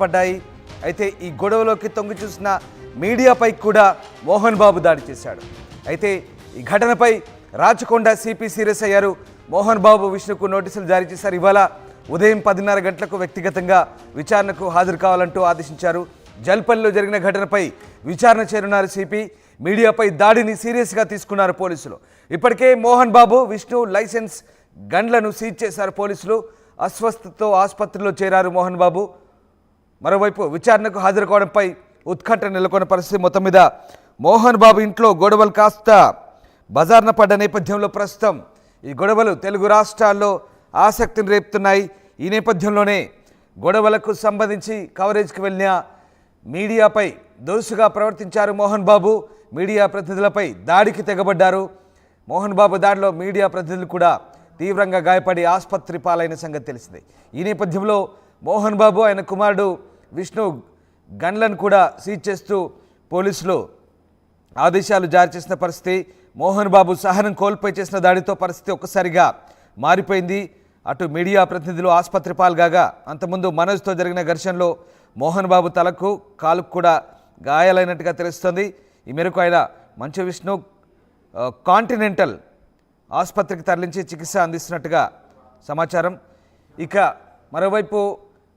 పడ్డాయి. అయితే ఈ గొడవలోకి తొంగి చూసిన మీడియాపై కూడా మోహన్ బాబు దాడి చేశాడు. అయితే ఈ ఘటనపై రాచకొండ సిపి సీరియస్ అయ్యారు. మోహన్ బాబు విష్ణుకు నోటీసులు జారీ చేశారు. ఇవాళ ఉదయం 10:30 గంటలకు వ్యక్తిగతంగా విచారణకు హాజరు కావాలంటూ ఆదేశించారు. జల్పల్లిలో జరిగిన ఘటనపై విచారణ చేరున్నారు సిపి. మీడియాపై దాడిని సీరియస్గా తీసుకున్నారు పోలీసులు. ఇప్పటికే మోహన్ బాబు విష్ణు లైసెన్స్ గన్లను సీజ్ చేశారు పోలీసులు. అస్వస్థతతో ఆసుపత్రిలో చేరారు మోహన్ బాబు. మరోవైపు విచారణకు హాజరు కావడంపై ఉత్కంఠ నెలకొన్న పరిస్థితి. మొత్తం మీద మోహన్ బాబు ఇంట్లో గొడవలు కాస్త బజార్న పడ్డ నేపథ్యంలో ప్రస్తుతం ఈ గొడవలు తెలుగు రాష్ట్రాల్లో ఆసక్తిని రేపుతున్నాయి. ఈ నేపథ్యంలోనే గొడవలకు సంబంధించి కవరేజ్కి వెళ్ళిన మీడియాపై దురుసుగా ప్రవర్తించారు మోహన్ బాబు. మీడియా ప్రతినిధులపై దాడికి తెగబడ్డారు. మోహన్ బాబు దాడిలో మీడియా ప్రతినిధులు కూడా తీవ్రంగా గాయపడి ఆసుపత్రి పాలైన సంగతి తెలిసింది. ఈ నేపథ్యంలో మోహన్ బాబు ఆయన కుమారుడు విష్ణు గన్లను కూడా సీజ్ చేస్తూ పోలీసులు ఆదేశాలు జారీ చేసిన పరిస్థితి. మోహన్ బాబు సహనం కోల్పోయి చేసిన దాడితో పరిస్థితి ఒక్కసారిగా మారిపోయింది. అటు మీడియా ప్రతినిధులు ఆసుపత్రి పాల్గాగా అంతకుముందు మనోజ్తో జరిగిన ఘర్షణలో మోహన్ బాబు తలకు కాలుకు కూడా గాయాలైనట్టుగా తెలుస్తుంది. ఈ మేరకు ఆయన మంచు విష్ణు కాంటినెంటల్ ఆసుపత్రికి తరలించి చికిత్స అందిస్తున్నట్టుగా సమాచారం. ఇక మరోవైపు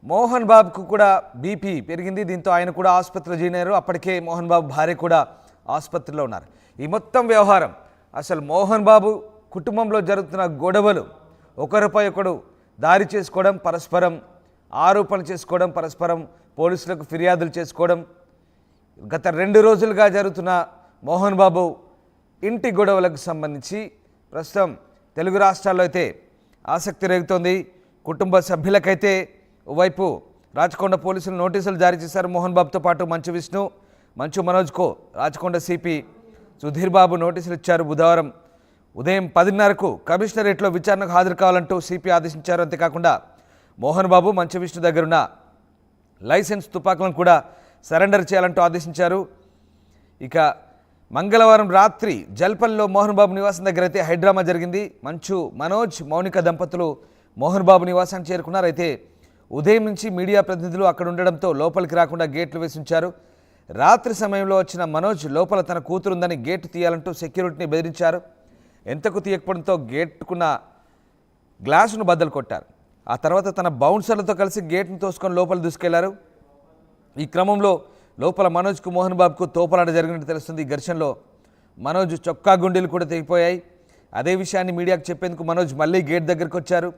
మోహన్ బాబుకు కూడా బీపీ పెరిగింది. దీంతో ఆయన కూడా ఆసుపత్రిలో జాయిన్ అయ్యారు. అప్పటికే మోహన్ బాబు భార్య కూడా ఆసుపత్రిలో ఉన్నారు. ఈ మొత్తం వ్యవహారం అసలు మోహన్ బాబు కుటుంబంలో జరుగుతున్న గొడవలు, ఒకరిపై ఒకడు దారి చేసుకోవడం, పరస్పరం ఆరోపణలు చేసుకోవడం, పరస్పరం పోలీసులకు ఫిర్యాదులు చేసుకోవడం, గత 2 రోజులుగా జరుగుతున్న మోహన్ బాబు ఇంటి గొడవలకు సంబంధించి ప్రస్తుతం తెలుగు రాష్ట్రాల్లో అయితే ఆసక్తి రేగుతోంది. కుటుంబ సభ్యులకైతే ఓవైపు రాచకొండ పోలీసులు నోటీసులు జారీ చేశారు. మోహన్ బాబుతో పాటు మంచు విష్ణు, మంచు మనోజ్కు రాచకొండ సిపి సుధీర్ బాబు నోటీసులు ఇచ్చారు. బుధవారం ఉదయం 10:30కు కమిషనరేట్లో విచారణకు హాజరు కావాలంటూ సిపి ఆదేశించారు. అంతేకాకుండా మోహన్ బాబు, మంచు విష్ణు దగ్గరున్న లైసెన్స్ తుపాకులను కూడా సరెండర్ చేయాలంటూ ఆదేశించారు. ఇక మంగళవారం రాత్రి జల్పల్లిలో మోహన్ బాబు నివాసం దగ్గర అయితే హైడ్రామా జరిగింది. మంచు మనోజ్, మౌనిక దంపతులు మోహన్ బాబు నివాసానికి చేరుకున్నారు. అయితే ఉదయం నుంచి మీడియా ప్రతినిధులు అక్కడ ఉండడంతో లోపలికి రాకుండా గేట్లు వేసి ఉంచారు. రాత్రి సమయంలో వచ్చిన మనోజ్ లోపల తన కూతురుందని గేటు తీయాలంటూ సెక్యూరిటీని బెదిరించారు. ఎంతకు తీయకపోవడంతో గేటుకున్న గ్లాసును బద్దలు కొట్టారు. ఆ తర్వాత తన బౌన్సర్లతో కలిసి గేట్ను తోసుకొని లోపల దూసుకెళ్లారు. ఈ క్రమంలో లోపల మనోజ్కు మోహన్ బాబుకు తోపలాట జరిగినట్టు తెలుస్తుంది. ఈ ఘర్షణలో మనోజ్ చొక్కా గుండీలు కూడా తెగిపోయాయి. అదే విషయాన్ని మీడియాకు చెప్పేందుకు మనోజ్ మళ్ళీ గేట్ దగ్గరికి వచ్చారు.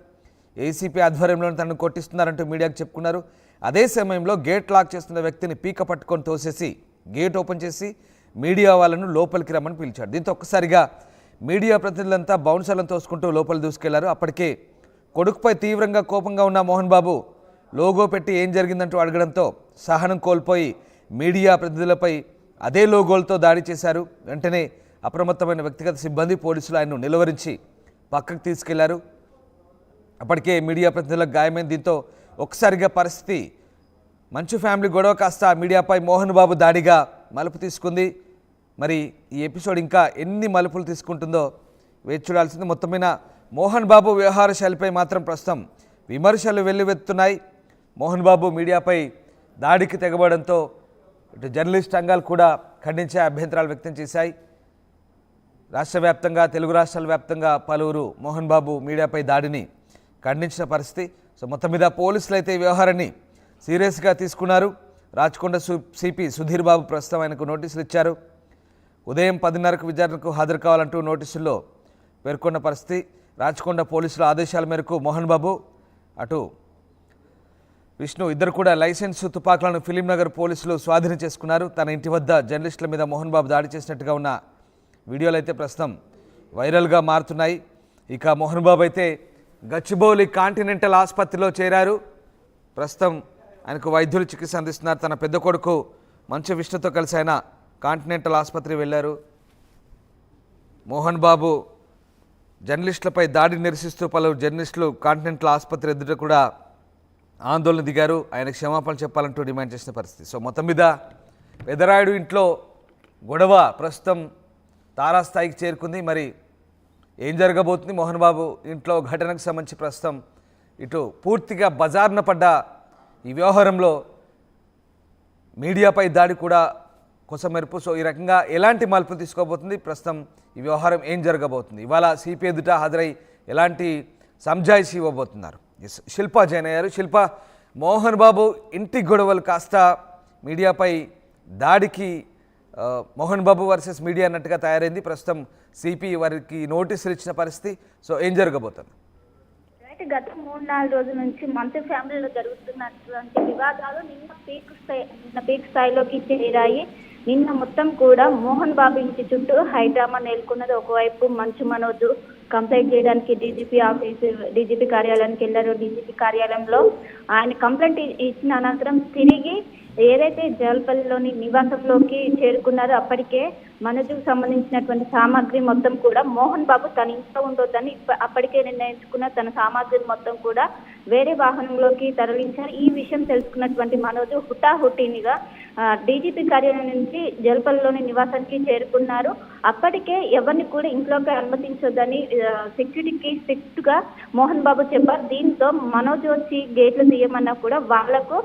ఏసీపీ ఆధ్వర్యంలో తనను కొట్టిస్తున్నారంటూ మీడియాకు చెప్పుకున్నారు. అదే సమయంలో గేట్ లాక్ చేస్తున్న వ్యక్తిని పీక పట్టుకొని తోసేసి గేట్ ఓపెన్ చేసి మీడియా వాళ్ళను లోపలికి రమ్మని పిలిచాడు. దీంతో ఒక్కసారిగా మీడియా ప్రతినిధులంతా బౌన్సర్లను తోసుకుంటూ లోపలి దూసుకెళ్లారు. అప్పటికే కొడుకుపై తీవ్రంగా కోపంగా ఉన్న మోహన్ బాబు లోగో పెట్టి ఏం జరిగిందంటూ అడగడంతో సహనం కోల్పోయి మీడియా ప్రతినిధులపై అదే లోగోలతో దాడి చేశారు. వెంటనే అప్రమత్తమైన వ్యక్తిగత సిబ్బంది పోలీసులు ఆయన్ను నిలువరించి పక్కకు తీసుకెళ్లారు. అప్పటికే మీడియా ప్రతినిధులకు గాయమైంది. దీంతో ఒక్కసారిగా పరిస్థితి మంచు ఫ్యామిలీ గొడవ కాస్త మీడియాపై మోహన్ బాబు దాడిగా మలుపు తీసుకుంది. మరి ఈ ఎపిసోడ్ ఇంకా ఎన్ని మలుపులు తీసుకుంటుందో వేచి చూడాల్సింది. మొత్తం మీద మోహన్ బాబు వ్యవహార శైలిపై మాత్రం ప్రస్తుతం విమర్శలు వెల్లువెత్తున్నాయి. మోహన్ బాబు మీడియాపై దాడికి తెగబడంతో ఇటు జర్నలిస్ట్ సంఘాలు కూడా ఖండించే అభ్యంతరాలు వ్యక్తం చేశాయి. రాష్ట్ర వ్యాప్తంగా, తెలుగు రాష్ట్రాల వ్యాప్తంగా పలువురు మోహన్ బాబు మీడియాపై దాడిని ఖండించిన పరిస్థితి. సో మొత్తం మీద పోలీసులు అయితే ఈ వ్యవహారాన్ని సీరియస్గా తీసుకున్నారు. రాచకొండ సిపి సుధీర్ బాబు ప్రస్తుతం ఆయనకు నోటీసులు ఇచ్చారు. ఉదయం 10:30కు విచారణకు హాజరు కావాలంటూ నోటీసుల్లో పేర్కొన్న పరిస్థితి. రాచకొండ పోలీసుల ఆదేశాల మేరకు మోహన్ బాబు, అటు విష్ణు ఇద్దరు కూడా లైసెన్సు తుపాకులను ఫిలింనగర్ పోలీసులు స్వాధీనం చేసుకున్నారు. తన ఇంటి వద్ద జర్నలిస్టుల మీద మోహన్ బాబు దాడి చేసినట్టుగా ఉన్న వీడియోలు అయితే ప్రస్తుతం వైరల్గా మారుతున్నాయి. ఇక మోహన్ బాబు అయితే గచ్చిబౌలి కాంటినెంటల్ ఆసుపత్రిలో చేరారు. ప్రస్తుతం ఆయనకు వైద్యులు చికిత్స అందిస్తున్నారు. తన పెద్ద కొడుకు మంచు విష్ణుతో కలిసి ఆయన కాంటినెంటల్ ఆసుపత్రి వెళ్ళారు. మోహన్ బాబు జర్నలిస్టులపై దాడిని నిరసిస్తూ పలువురు జర్నలిస్టులు కాంటినెంటల్ ఆసుపత్రి ఎదుట కూడా ఆందోళన దిగారు. ఆయనకు క్షమాపణలు చెప్పాలంటూ డిమాండ్ చేసిన పరిస్థితి. సో మొత్తం మీద పెదరాయుడు ఇంట్లో గొడవ ప్రస్తుతం తారాస్థాయికి చేరుకుంది. మరి ఏం జరగబోతుంది మోహన్ బాబు ఇంట్లో ఘటనకు సంబంధించి ప్రస్తుతం ఇటు పూర్తిగా బజార్న పడ్డ ఈ వ్యవహారంలో మీడియాపై దాడి కూడా కొసమెరుపు. సో ఈ రకంగా ఎలాంటి మలుపు తీసుకోబోతుంది, ప్రస్తుతం ఈ వ్యవహారం ఏం జరగబోతుంది, ఇవాళ సిపి ఎదుట హాజరై ఎలాంటి సంజాయిషి ఇవ్వబోతున్నారు? శిల్ప జైన్ అయ్యారు. శిల్ప, మోహన్ బాబు ఇంటి గొడవలు కాస్త మీడియాపై దాడికి మోహన్ బాబు వర్సెస్ మీడియా అన్నట్టుగా తయారైంది. ప్రస్తుతం సిపి వారికి నోటీసులు ఇచ్చిన పరిస్థితి. సో ఏం జరగబోతుంది? గత 3-4 రోజుల నుంచి మంత్రి ఫ్యామిలీలో జరుగుతున్నటువంటి వివాదాలు నిన్న పీక్ స్థాయిలోకి చేరాయి. నిన్న మొత్తం కూడా మోహన్ బాబు ఇంటి చుట్టూ హైడ్రామా నెలకొన్నది. ఒకవైపు మంచు మనోజ్ కంప్లైంట్ చేయడానికి డీజీపీ కార్యాలయానికి వెళ్ళారు. డీజీపీ కార్యాలయంలో ఆయన కంప్లైంట్ ఇచ్చిన అనంతరం తిరిగి ఏదైతే జల్పల్లిలోని నివాసంలోకి చేరుకున్నారో అప్పటికే మనోజ్కు సంబంధించినటువంటి సామాగ్రి మొత్తం కూడా మోహన్ బాబు తన ఇంట్లో ఉండొద్దని అప్పటికే నిర్ణయించుకున్న తన సామాగ్రి మొత్తం కూడా వేరే వాహనంలోకి తరలించారు. ఈ విషయం తెలుసుకున్నటువంటి మనోజ్ హుటాహుటినిగా డీజీపీ కార్యాలయం నుంచి జల్పల్లిలోని నివాసానికి చేరుకున్నారు. అప్పటికే ఎవరిని కూడా ఇంట్లోకి అనుమతించొద్దని సెక్యూరిటీకి స్ట్రిక్ట్ గా మోహన్ బాబు చెప్పారు. దీంతో మనోజ్ వచ్చి గేట్లు తీయమన్నా కూడా వాళ్లకు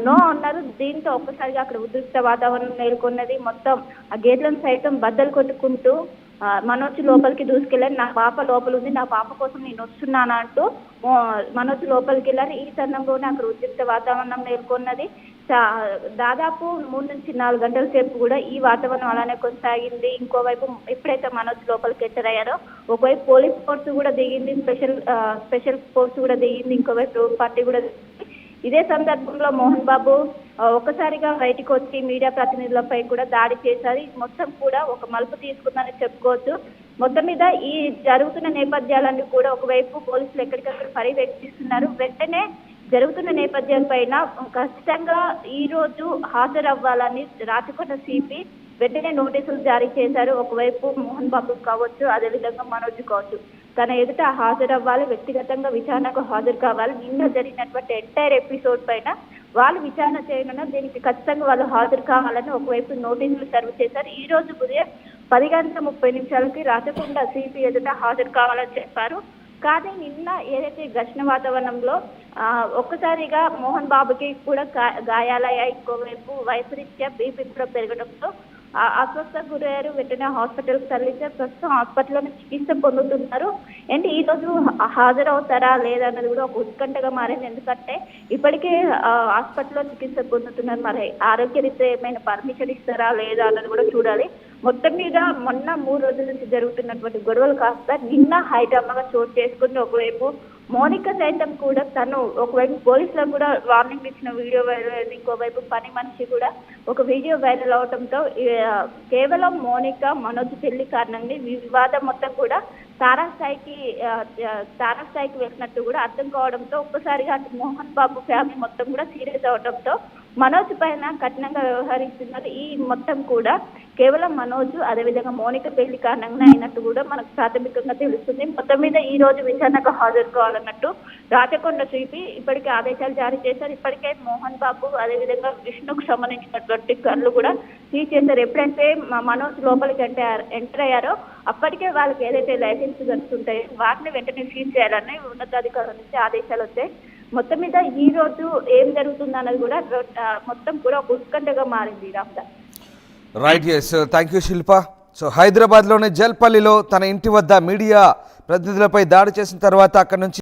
నో అన్నారు. దీంతో ఒక్కసారిగా అక్కడ ఉద్రిక్త వాతావరణం నెలకొన్నది. మొత్తం ఆ గేట్లను సైతం బద్దలు కొట్టుకుంటూ మనోజ్ లోపలికి దూసుకెళ్లారు. నా పాప లోపల ఉంది, నా పాప కోసం నేను వస్తున్నాను అంటూ మనోజ్ లోపలికి వెళ్ళారు. ఈ తరుణంలోనే అక్కడ ఉద్రిక్త వాతావరణం నెలకొన్నది. దాదాపు 3-4 గంటల సేపు కూడా ఈ వాతావరణం అలానే కొనసాగింది. ఇంకోవైపు ఎప్పుడైతే మనోజ్ లోపలికి ఎంటర్ అయ్యారో ఒకవైపు పోలీస్ ఫోర్స్ కూడా దిగింది, స్పెషల్ ఫోర్స్ కూడా దిగింది, ఇంకోవైపు పార్టీ కూడా దిగింది. ఇదే సందర్భంలో మోహన్ బాబు ఒక్కసారిగా బయటకు వచ్చి మీడియా ప్రతినిధులపై కూడా దాడి చేశారు. మొత్తం కూడా ఒక మలుపు తీసుకుందని చెప్పుకోవచ్చు. మొత్తం మీద ఈ జరుగుతున్న నేపథ్యాలన్నీ కూడా ఒకవైపు పోలీసులు ఎక్కడికక్కడ పర్యవేక్షిస్తున్నారు. వెంటనే జరుగుతున్న నేపథ్యం పైన ఖచ్చితంగా ఈ రోజు హాజరవ్వాలని రాచకొండ సిపి వెంటనే నోటీసులు జారీ చేశారు. ఒకవైపు మోహన్ బాబు కావచ్చు, అదేవిధంగా మనోజ్ కావచ్చు, తన ఎదుట హాజరవ్వాలి, వ్యక్తిగతంగా విచారణకు హాజరు కావాలి. నిన్న జరిగినటువంటి ఎంటైర్ ఎపిసోడ్ పైన వాళ్ళు విచారణ చేయనున్నారు. దీనికి ఖచ్చితంగా వాళ్ళు హాజరు కావాలని ఒకవైపు నోటీసులు సర్వ్ చేశారు. ఈ రోజు ఉదయం 10:30 రాచకొండ సిపి ఎదుట హాజరు కావాలని చెప్పారు. కానీ నిన్న ఏదైతే ఘర్షణ వాతావరణంలో ఒక్కసారిగా మోహన్ బాబుకి కూడా గాయాలయ్యాయి. ఇంకోవైపు వయసు రీత్యా బీపీ కూడా పెరగడంతో అస్వస్థకు గురయ్యారు. వెంటనే హాస్పిటల్కి తరలించారు. ప్రస్తుతం హాస్పిటల్లోనే చికిత్స పొందుతున్నారు. అంటే ఈ రోజు హాజరవుతారా లేదా అన్నది కూడా ఒక ఉత్కంఠగా మారింది. ఎందుకంటే ఇప్పటికే హాస్పిటల్లో చికిత్స పొందుతున్నారు. మరి ఆరోగ్యరీత్యా ఏమైనా పర్మిషన్ ఇస్తారా లేదా అన్నది కూడా చూడాలి. మొత్తం మీద మొన్న 3 రోజుల నుంచి జరుగుతున్నటువంటి గొడవలు కాస్త నిన్న హైడ్రామాగా చోటు చేసుకుని ఒకవైపు మోనిక సైతం కూడా తను ఒకవైపు పోలీసులకు కూడా వార్నింగ్ ఇచ్చిన వీడియో వైరల్ అయింది. ఇంకోవైపు పని మనిషి కూడా ఒక వీడియో వైరల్ అవడంతో కేవలం మోనిక మనోజ్ పెళ్లి కారణంగా ఈ వివాదం మొత్తం కూడా తారాస్థాయికి వెళ్ళినట్టు కూడా అర్థం కావడంతో ఒక్కసారిగా అటు మోహన్ బాబు ఫ్యామిలీ మొత్తం కూడా సీరియస్ అవడంతో మనోజ్ పైన కఠినంగా వ్యవహరిస్తున్నారు. ఈ మొత్తం కూడా కేవలం మనోజ్ అదేవిధంగా మోనిక పెళ్లి కారణంగా అయినట్టు కూడా మనకు ప్రాథమికంగా తెలుస్తుంది. మొత్తం మీద ఈ రోజు విచారణకు హాజరు కావాలన్నట్టు రాచకొండ సిపి ఇప్పటికే ఆదేశాలు జారీ చేశారు. ఇప్పటికే మోహన్ బాబు అదేవిధంగా విష్ణుకు సంబంధించినటువంటి కళ్ళు కూడా సీజ్ చేశారు. ఎప్పుడైతే మనోజ్ లోపలికి ఎంటర్ అయ్యారో అప్పటికే వాళ్ళకి ఏదైతే లైసెన్స్ గడుస్తుంటాయో వాటిని వెంటనే సీజ్ చేయాలని ఉన్నతాధికారుల నుంచి ఆదేశాలు వచ్చాయి. మొత్తం మీద ఈ రోజు ఏం జరుగుతుంది అన్నది కూడా మొత్తం కూడా ఒక ఉత్కంఠగా మారింది. Ramdas, right, yes, thank you Shilpa. So హైదరాబాద్లోని జల్పల్లిలో తన ఇంటి వద్ద మీడియా ప్రతినిధులపై దాడి చేసిన తర్వాత అక్కడి నుంచి